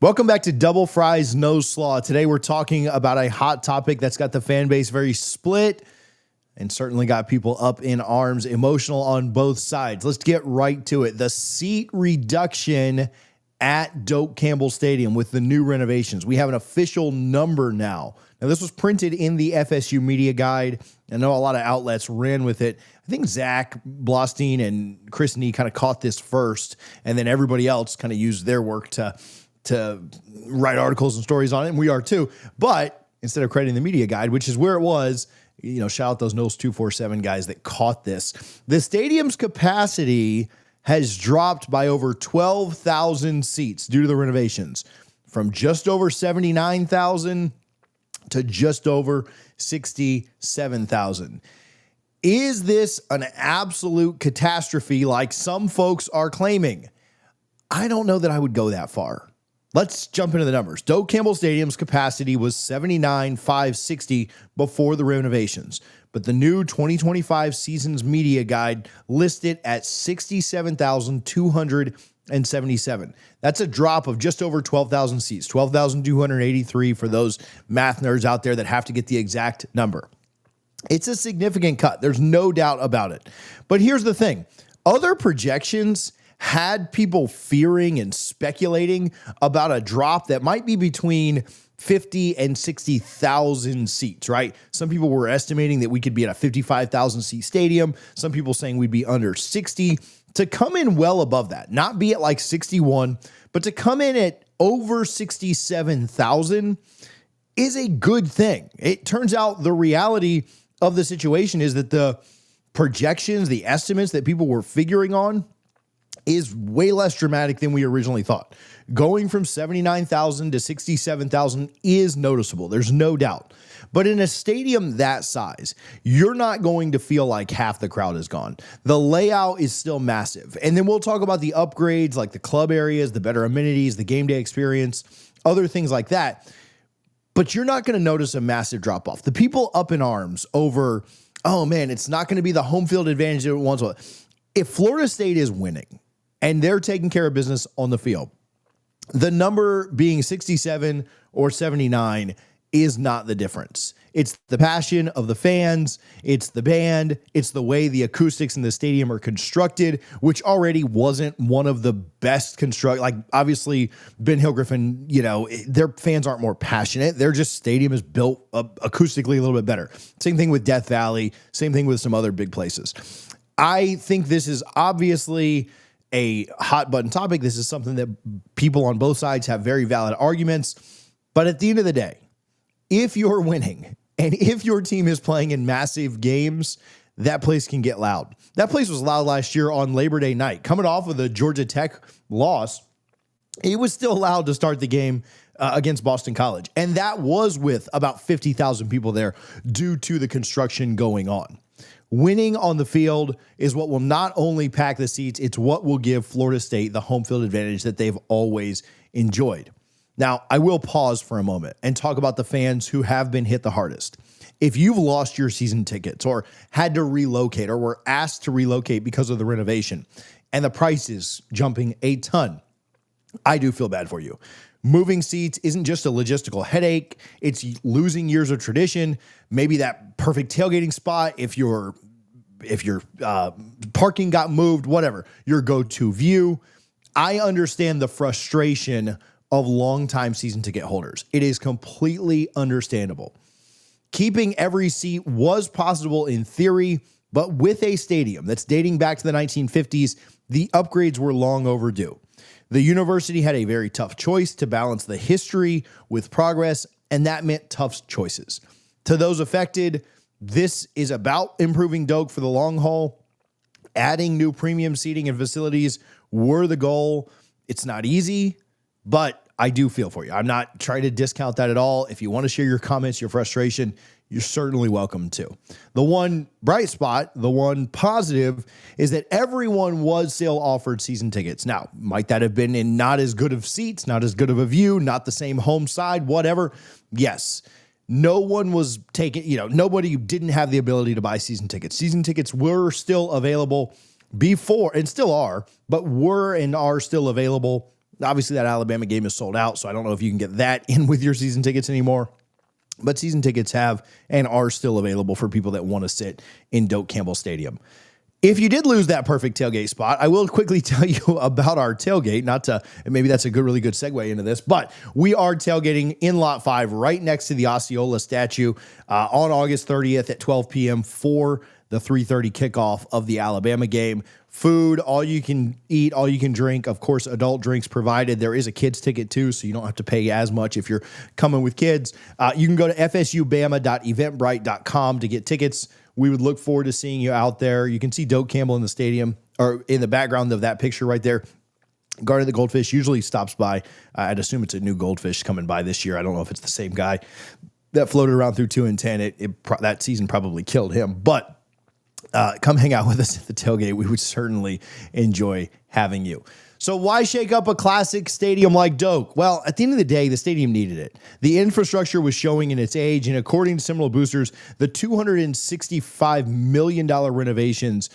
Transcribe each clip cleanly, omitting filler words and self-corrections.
Welcome back to Double Fries No Slaw. Today we're talking about a hot topic that's got the fan base very split and certainly got people up in arms, emotional on both sides. Let's get right to it. The seat reduction at Doak Campbell Stadium with the new renovations. We have an official number now. Now, this was printed in the FSU media guide. I know a lot of outlets ran with it. I think Zach Blostein and Chris Nee kind of caught this first, and then everybody else kind of used their work to write articles and stories on it, and we are too. But instead of crediting the media guide, which is where it was, shout out those Noles 247 guys that caught this. The stadium's capacity has dropped by over 12,000 seats due to the renovations, from just over 79,000 to just over 67,000. Is this an absolute catastrophe like some folks are claiming? I don't know that I would go that far. Let's jump into the numbers. Doak Campbell Stadium's capacity was 79,560 before the renovations, but the new 2025 season's media guide listed at 67,277. That's a drop of just over 12,000 seats, 12,283 for those math nerds out there that have to get the exact number. It's a significant cut. There's no doubt about it. But here's the thing. Other projections had people fearing and speculating about a drop that might be between 50 and 60,000 seats, right? Some people were estimating that we could be at a 55,000 seat stadium. Some people saying we'd be under 60. To come in well above that, not be at like 61, but to come in at over 67,000 is a good thing. It turns out the reality of the situation is that the projections, the estimates that people were figuring on is way less dramatic than we originally thought. Going from 79,000 to 67,000 is noticeable. There's no doubt. But in a stadium that size, you're not going to feel like half the crowd is gone. The layout is still massive. And then we'll talk about the upgrades, like the club areas, the better amenities, the game day experience, other things like that. But you're not going to notice a massive drop off. The people up in arms over, oh man, it's not going to be the home field advantage that it once was. If Florida State is winning and they're taking care of business on the field, the number being 67 or 79 is not the difference. It's the passion of the fans. It's the band. It's the way the acoustics in the stadium are constructed, which already wasn't one of the best construct. Like obviously Ben Hill Griffin, their fans aren't more passionate. Their just stadium is built acoustically a little bit better. Same thing with Death Valley. Same thing with some other big places. I think this is obviously a hot button topic. This is something that people on both sides have very valid arguments. But at the end of the day, if you're winning and if your team is playing in massive games, that place can get loud. That place was loud last year on Labor Day night. Coming off of the Georgia Tech loss, it was still allowed to start the game against Boston College. And that was with about 50,000 people there due to the construction going on. Winning on the field is what will not only pack the seats, it's what will give Florida State the home field advantage that they've always enjoyed. Now, I will pause for a moment and talk about the fans who have been hit the hardest. If you've lost your season tickets or had to relocate or were asked to relocate because of the renovation and the price is jumping a ton, I do feel bad for you. Moving seats isn't just a logistical headache. It's losing years of tradition. Maybe that perfect tailgating spot, if your parking got moved, whatever, your go-to view. I understand the frustration of longtime season ticket holders. It is completely understandable. Keeping every seat was possible in theory, but with a stadium that's dating back to the 1950s, the upgrades were long overdue. The university had a very tough choice to balance the history with progress, and that meant tough choices. To those affected, this is about improving Doak for the long haul. Adding new premium seating and facilities were the goal. It's not easy, but I do feel for you. I'm not trying to discount that at all. If you want to share your comments, your frustration, you're certainly welcome to. The one bright spot, the one positive, is that everyone was still offered season tickets. Now, might that have been in not as good of seats, not as good of a view, not the same home side, whatever? Yes. No one was taking, nobody didn't have the ability to buy season tickets. Season tickets were still available before, and still are, but were and are still available Obviously, that Alabama game is sold out, so I don't know if you can get that in with your season tickets anymore. But season tickets have and are still available for people that want to sit in Doak Campbell Stadium. If you did lose that perfect tailgate spot, I will quickly tell you about our tailgate. Maybe that's a really good segue into this, but we are tailgating in Lot 5 right next to the Osceola statue on August 30th at 12 p.m. for the 3:30 kickoff of the Alabama game. Food, all you can eat, all you can drink. Of course, adult drinks provided. There is a kids ticket too, so you don't have to pay as much if you're coming with kids. You can go to fsubama.eventbrite.com to get tickets. We would look forward to seeing you out there. You can see Doak Campbell in the stadium, or in the background of that picture right there. Guard of the Goldfish usually stops by. I'd assume it's a new Goldfish coming by this year. I don't know if it's the same guy that floated around through 2 and 10. That season probably killed him, but come hang out with us at the tailgate. We would certainly enjoy having you. So why shake up a classic stadium like Doak? Well, at the end of the day, the stadium needed it. The infrastructure was showing in its age, and according to Seminole Boosters, the $265 million renovations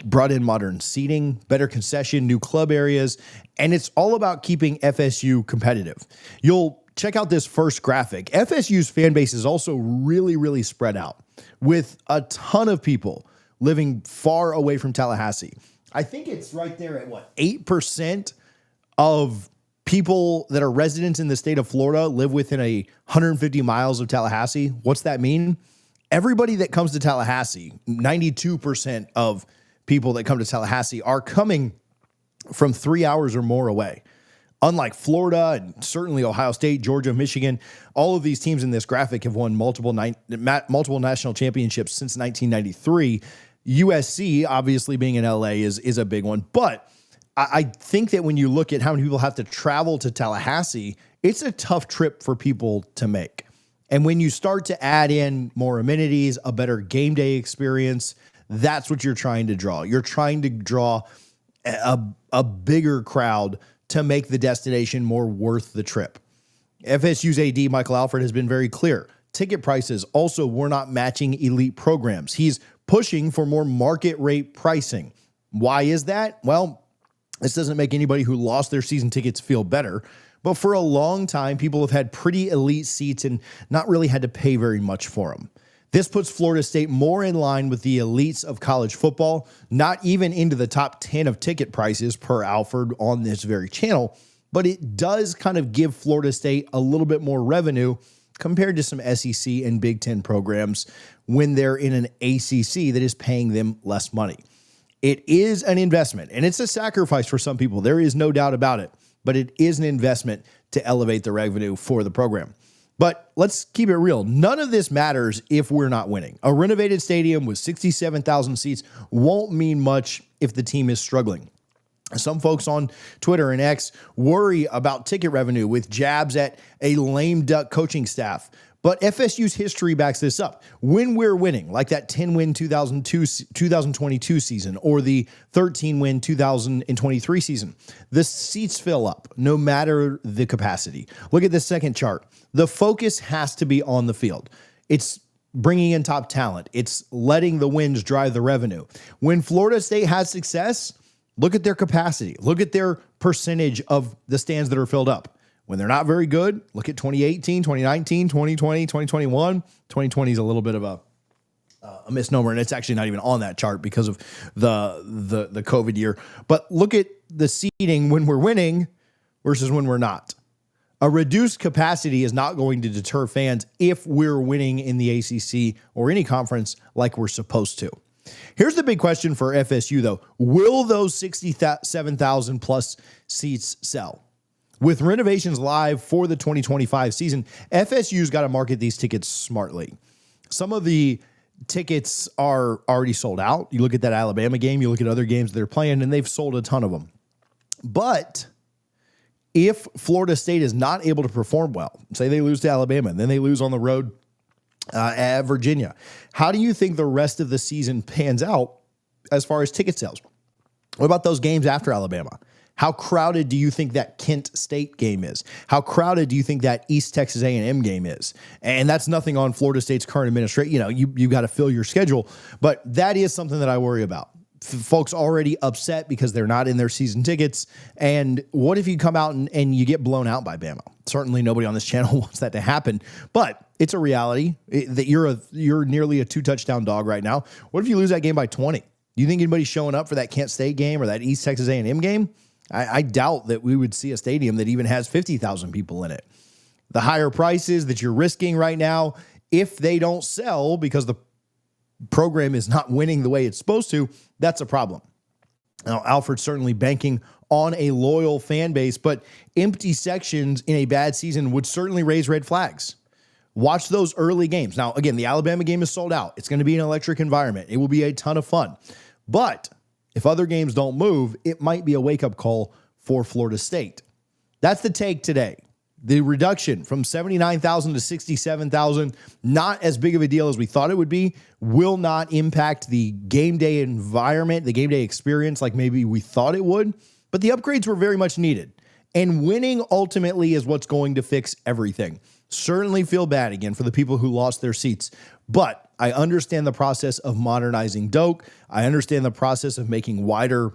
brought in modern seating, better concession, new club areas, and it's all about keeping FSU competitive. You'll check out this first graphic. FSU's fan base is also really, really spread out, with a ton of people living far away from Tallahassee. I think it's right there at 8% of people that are residents in the state of Florida live within 150 miles of Tallahassee. What's that mean? Everybody that comes to Tallahassee, 92% of people that come to Tallahassee are coming from 3 hours or more away. Unlike Florida and certainly Ohio State, Georgia, Michigan, all of these teams in this graphic have won multiple national championships since 1993. USC, obviously being in LA, is a big one. But I think that when you look at how many people have to travel to Tallahassee, it's a tough trip for people to make. And when you start to add in more amenities, a better game day experience, that's what you're trying to draw. You're trying to draw a bigger crowd to make the destination more worth the trip. FSU's AD, Michael Alfred, has been very clear. Ticket prices also were not matching elite programs. He's pushing for more market rate pricing. Why is that? Well, this doesn't make anybody who lost their season tickets feel better, but for a long time, people have had pretty elite seats and not really had to pay very much for them. This puts Florida State more in line with the elites of college football, not even into the top 10 of ticket prices per Alfred on this very channel, but it does kind of give Florida State a little bit more revenue compared to some SEC and Big Ten programs when they're in an ACC that is paying them less money. It is an investment, and it's a sacrifice for some people. There is no doubt about it, but it is an investment to elevate the revenue for the program. But let's keep it real. None of this matters if we're not winning. A renovated stadium with 67,000 seats won't mean much if the team is struggling. Some folks on Twitter and X worry about ticket revenue with jabs at a lame duck coaching staff. But FSU's history backs this up. When we're winning, like that 10-win 2022 season or the 13-win 2023 season, the seats fill up no matter the capacity. Look at this second chart. The focus has to be on the field. It's bringing in top talent. It's letting the wins drive the revenue. When Florida State has success, look at their capacity. Look at their percentage of the stands that are filled up. When they're not very good, look at 2018, 2019, 2020, 2021. 2020 is a little bit of a misnomer, and it's actually not even on that chart because of the COVID year. But look at the seating when we're winning versus when we're not. A reduced capacity is not going to deter fans if we're winning in the ACC or any conference like we're supposed to. Here's the big question for FSU, though. Will those 67,000 plus seats sell? With renovations live for the 2025 season, FSU's got to market these tickets smartly. Some of the tickets are already sold out. You look at that Alabama game, you look at other games they're playing, and they've sold a ton of them. But if Florida State is not able to perform well, say they lose to Alabama, and then they lose on the road at Virginia, how do you think the rest of the season pans out as far as ticket sales? What about those games after Alabama? How crowded do you think that Kent State game is? How crowded do you think that East Texas A&M game is? And that's nothing on Florida State's current administration. You got to fill your schedule, but that is something that I worry about. folks already upset because they're not in their season tickets. And what if you come out and you get blown out by Bama? Certainly nobody on this channel wants that to happen, but it's a reality that you're nearly a 2-touchdown dog right now. What if you lose that game by 20? Do you think anybody's showing up for that Kent State game or that East Texas A&M game? I doubt that we would see a stadium that even has 50,000 people in it. The higher prices that you're risking right now, if they don't sell because the program is not winning the way it's supposed to, that's a problem. Now, Alfred's certainly banking on a loyal fan base, but empty sections in a bad season would certainly raise red flags. Watch those early games. Now, again, the Alabama game is sold out. It's going to be an electric environment. It will be a ton of fun. But if other games don't move, it might be a wake-up call for Florida State. That's the take today. The reduction from 79,000 to 67,000, not as big of a deal as we thought it would be, will not impact the game day environment, the game day experience like maybe we thought it would, but the upgrades were very much needed. And winning ultimately is what's going to fix everything. Certainly feel bad again for the people who lost their seats, but I understand the process of modernizing Doak. I understand the process of making wider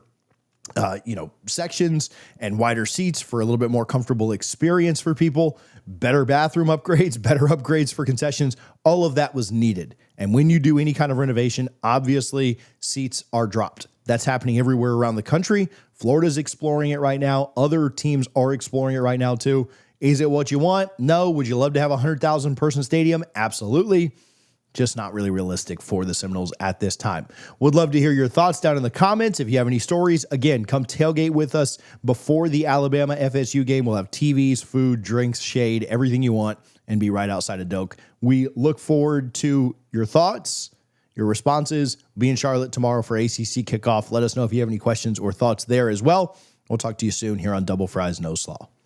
sections and wider seats for a little bit more comfortable experience for people, better bathroom upgrades, better upgrades for concessions. All of that was needed. And when you do any kind of renovation, obviously seats are dropped. That's happening everywhere around the country. Florida's exploring it right now. Other teams are exploring it right now too. Is it what you want? No. Would you love to have a 100,000 person stadium? Absolutely. Just not really realistic for the Seminoles at this time. Would love to hear your thoughts down in the comments. If you have any stories, again, come tailgate with us before the Alabama FSU game. We'll have TVs, food, drinks, shade, everything you want, and be right outside of Doak. We look forward to your thoughts, your responses. Be in Charlotte tomorrow for ACC kickoff. Let us know if you have any questions or thoughts there as well. We'll talk to you soon here on Double Fries No Slaw.